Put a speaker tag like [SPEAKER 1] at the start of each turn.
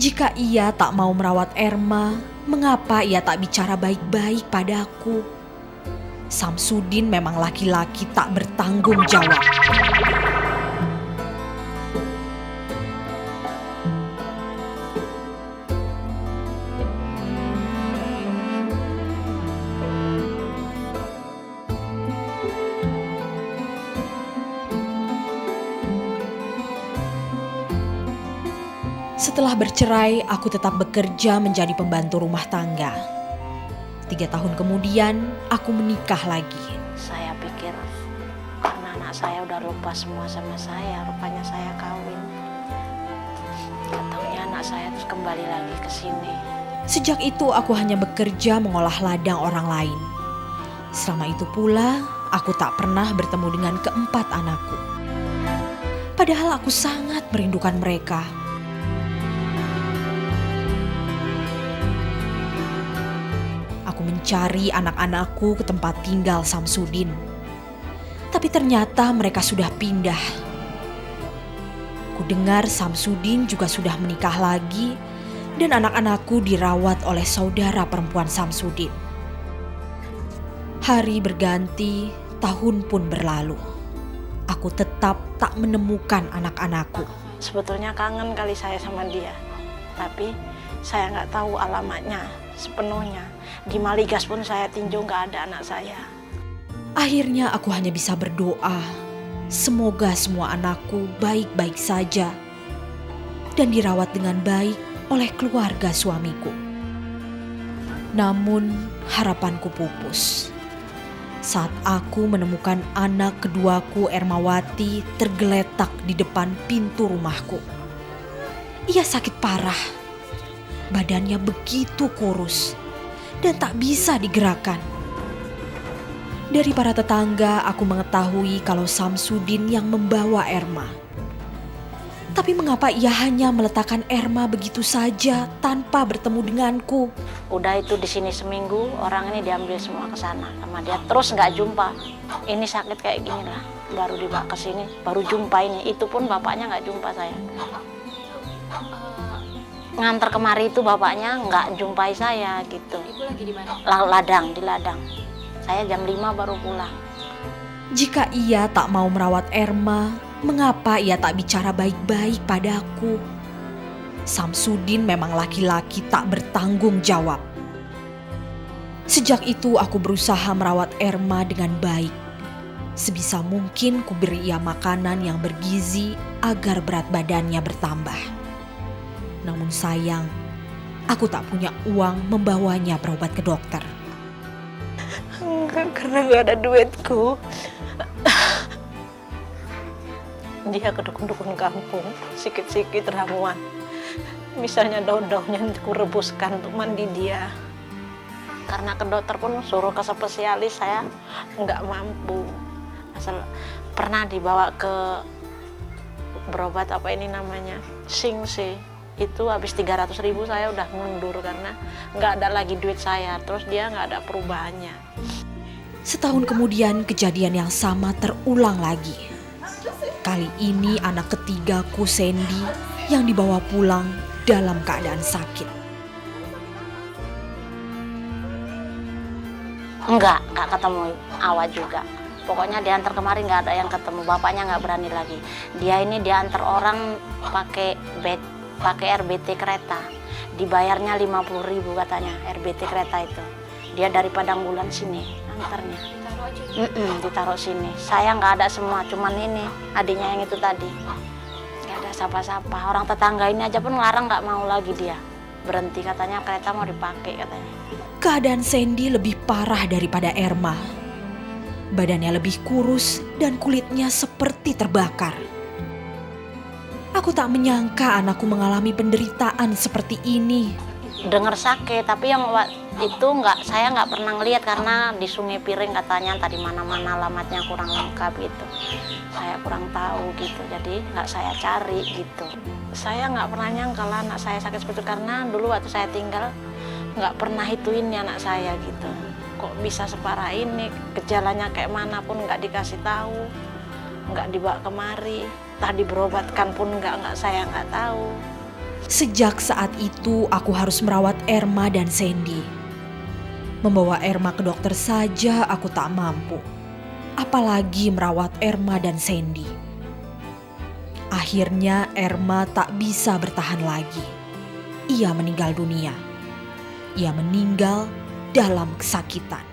[SPEAKER 1] Jika ia tak mau merawat Erma, mengapa ia tak bicara baik-baik padaku? Samsudin memang laki-laki tak bertanggung jawab. Setelah bercerai, aku tetap bekerja menjadi pembantu rumah tangga. 3 tahun kemudian, aku menikah lagi.
[SPEAKER 2] Saya pikir karena anak saya udah lupa semua sama saya, rupanya saya kawin. Gak taunya anak saya terus kembali lagi ke sini.
[SPEAKER 1] Sejak itu aku hanya bekerja mengolah ladang orang lain. Selama itu pula, aku tak pernah bertemu dengan keempat anakku. Padahal aku sangat merindukan mereka. Aku mencari anak-anakku ke tempat tinggal Samsudin. Tapi ternyata mereka sudah pindah. Ku dengar Samsudin juga sudah menikah lagi dan anak-anakku dirawat oleh saudara perempuan Samsudin. Hari berganti, tahun pun berlalu. Aku tetap tak menemukan anak-anakku.
[SPEAKER 2] Sebetulnya kangen kali saya sama dia, tapi saya nggak tahu alamatnya sepenuhnya. Di Maligas pun saya tinjau nggak ada anak saya.
[SPEAKER 1] Akhirnya aku hanya bisa berdoa, semoga semua anakku baik-baik saja dan dirawat dengan baik oleh keluarga suamiku. Namun harapanku pupus saat aku menemukan anak keduaku, Ermawati, tergeletak di depan pintu rumahku. Ia sakit parah, badannya begitu kurus dan tak bisa digerakkan. Dari para tetangga aku mengetahui kalau Samsudin yang membawa Erma. Tapi mengapa ia hanya meletakkan Erma begitu saja tanpa bertemu denganku?
[SPEAKER 2] Udah itu di sini seminggu, orang ini diambil semua ke sana sama dia, terus nggak jumpa. Ini sakit kayak gini lah, baru dibawa ke sini, baru jumpa ini. Itu pun bapaknya nggak jumpa saya. Nganter kemari itu bapaknya nggak jumpai saya gitu.
[SPEAKER 3] Ibu lagi di mana?
[SPEAKER 2] Ladang, di ladang. Saya jam 5 baru pulang.
[SPEAKER 1] Jika ia tak mau merawat Erma, mengapa ia tak bicara baik-baik padaku? Samsudin memang laki-laki tak bertanggung jawab. Sejak itu aku berusaha merawat Erma dengan baik. Sebisa mungkin ku beri ia makanan yang bergizi agar berat badannya bertambah. Namun sayang, aku tak punya uang membawanya berobat ke dokter.
[SPEAKER 2] Karena nggak ada duitku. Dia ke dukun-dukun kampung, sikit-sikit ramuan. Misalnya daun-daunnya aku rebuskan untuk mandi dia. Karena ke dokter pun suruh ke spesialis, saya nggak mampu. Asal pernah dibawa ke berobat apa ini namanya, Singse. Itu habis 300.000 saya udah mundur karena nggak ada lagi duit saya. Terus dia nggak ada perubahannya.
[SPEAKER 1] Setahun kemudian kejadian yang sama terulang lagi. Kali ini anak ketigaku, Sandy, yang dibawa pulang dalam keadaan sakit.
[SPEAKER 2] Enggak ketemu awal juga. Pokoknya diantar kemarin nggak ada yang ketemu, bapaknya nggak berani lagi. Dia ini diantar orang pakai RBT kereta. Dibayarnya 50.000 katanya RBT kereta itu. Dia dari Padang Bulan sini antarnya. Ditaruh sini. Saya nggak ada semua, cuman ini adiknya yang itu tadi. Nggak ada siapa-siapa. Orang tetangga ini aja pun ngelarang, nggak mau lagi dia. Berhenti katanya, kereta mau dipakai katanya.
[SPEAKER 1] Keadaan Sandy lebih parah daripada Erma. Badannya lebih kurus dan kulitnya seperti terbakar. Aku tak menyangka anakku mengalami penderitaan seperti ini.
[SPEAKER 2] Dengar sakit, tapi yang itu saya nggak pernah ngeliat karena di Sungai Piring katanya tadi mana-mana alamatnya kurang lengkap gitu. Saya kurang tahu gitu, jadi nggak saya cari gitu. Saya nggak pernah nyangka lah anak saya sakit seperti itu karena dulu waktu saya tinggal nggak pernah hituin anak saya gitu. Kok bisa separah ini, gejalanya kayak mana pun nggak dikasih tahu, nggak dibawa kemari, tadi berobatkan pun saya nggak tahu.
[SPEAKER 1] Sejak saat itu aku harus merawat Erma dan Sandy. Membawa Erma ke dokter saja aku tak mampu. Apalagi merawat Erma dan Sandy. Akhirnya Erma tak bisa bertahan lagi. Ia meninggal dunia. Ia meninggal dalam kesakitan.